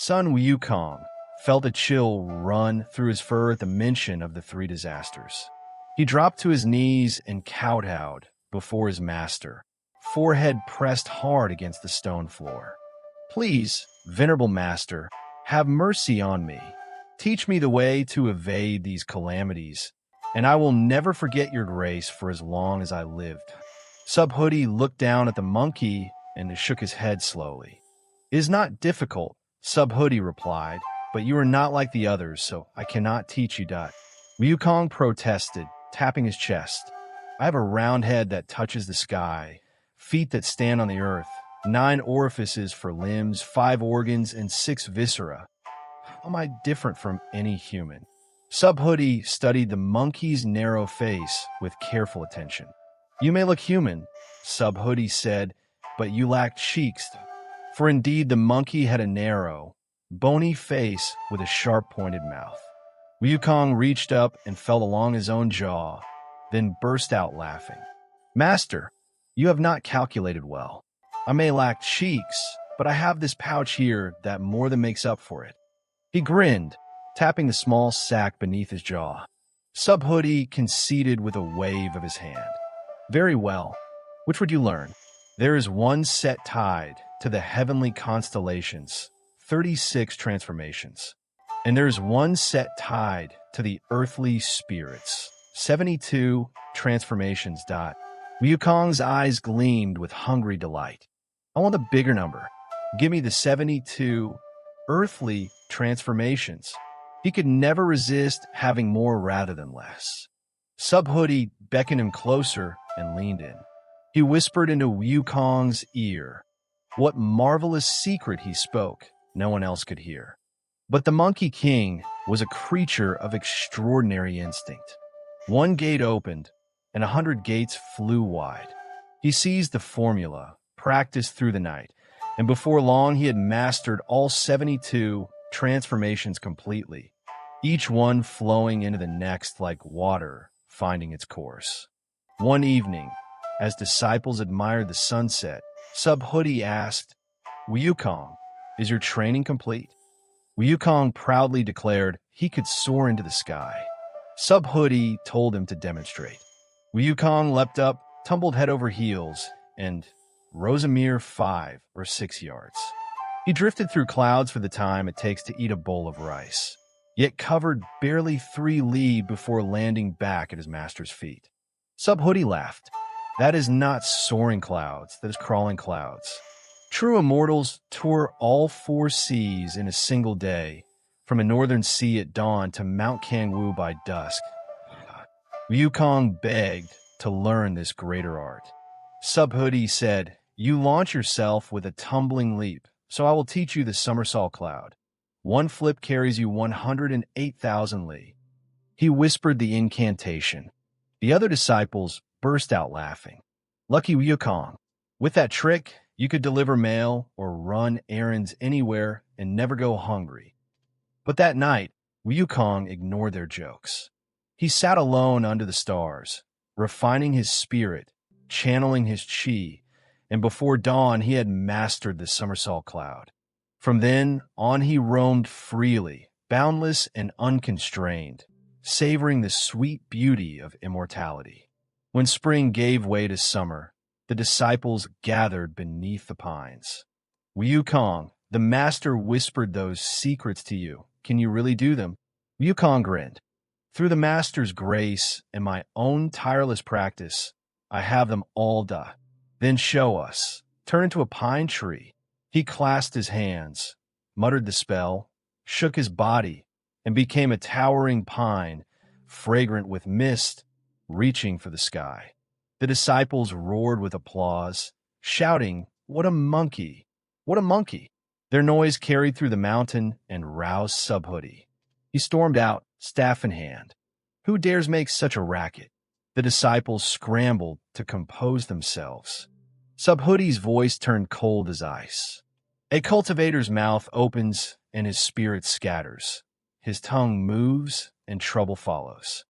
Son Wukong felt a chill run through his fur at the mention of the three disasters. He dropped to his knees and kowtowed before his master, forehead pressed hard against the stone floor. "Please, venerable master, have mercy on me. Teach me the way to evade these calamities, and I will never forget your grace for as long as I lived." Subhoodie looked down at the monkey and shook his head slowly. "It is not difficult," Subhoodie replied, "but you are not like the others, so I cannot teach you that." Wukong protested, tapping his chest. "I have a round head that touches the sky, feet that stand on the earth, 9 orifices for limbs, 5 organs, and 6 viscera. How am I different from any human?" Subhoodie studied the monkey's narrow face with careful attention. "You may look human," Subhoodie said, "but you lack cheeks." For indeed the monkey had a narrow, bony face with a sharp-pointed mouth. Wukong reached up and felt along his own jaw, then burst out laughing. "Master, you have not calculated well. I may lack cheeks, but I have this pouch here that more than makes up for it." He grinned, tapping the small sack beneath his jaw. Subhoodie conceded with a wave of his hand. "Very well. Which would you learn?" "There is one set tied to the heavenly constellations, 36 transformations. And there is one set tied to the earthly spirits, 72 transformations. Wukong's eyes gleamed with hungry delight. "I want a bigger number. Give me the 72 earthly transformations." He could never resist having more rather than less. Subhoodie beckoned him closer and leaned in. He whispered into Wukong's ear. What marvelous secret he spoke, no one else could hear. But the Monkey King was a creature of extraordinary instinct. One gate opened, and 100 gates flew wide. He seized the formula, practiced through the night, and before long he had mastered all 72 transformations completely, each one flowing into the next like water finding its course. One evening, as disciples admired the sunset, Subhoodie asked, "Wukong, is your training complete?" Wukong proudly declared he could soar into the sky. Subhoodie told him to demonstrate. Wukong leapt up, tumbled head over heels, and rose a mere 5 or 6 yards. He drifted through clouds for the time it takes to eat a bowl of rice, yet covered barely 3 li before landing back at his master's feet. Subhoodie laughed. "That is not soaring clouds, that is crawling clouds." True immortals tour all 4 seas in a single day, from a northern sea at dawn to Mount Kangwu by dusk. Wukong begged to learn this greater art. Subhoodie said, "You launch yourself with a tumbling leap, so I will teach you the Somersault cloud. One flip carries you 108,000 li." He whispered the incantation. The other disciples burst out laughing. Lucky Wukong. With that trick, you could deliver mail or run errands anywhere and never go hungry. But that night, Wukong ignored their jokes. He sat alone under the stars, refining his spirit, channeling his chi, and before dawn he had mastered the Somersault cloud. From then on he roamed freely, boundless and unconstrained, savoring the sweet beauty of immortality. When spring gave way to summer, the disciples gathered beneath the pines. "Wukong, the master whispered those secrets to you. Can you really do them?" Wukong grinned. "Through the master's grace and my own tireless practice, I have them all done." "Then show us." Turn into a pine tree. He clasped his hands, muttered the spell, shook his body, and became a towering pine, fragrant with mist, reaching for the sky. The disciples roared with applause, shouting, "What a monkey! What a monkey!" Their noise carried through the mountain and roused Subhoodie. He stormed out, staff in hand. "Who dares make such a racket?" The disciples scrambled to compose themselves. Subhoodie's voice turned cold as ice. A cultivator's mouth opens and his spirit scatters. His tongue moves and trouble follows.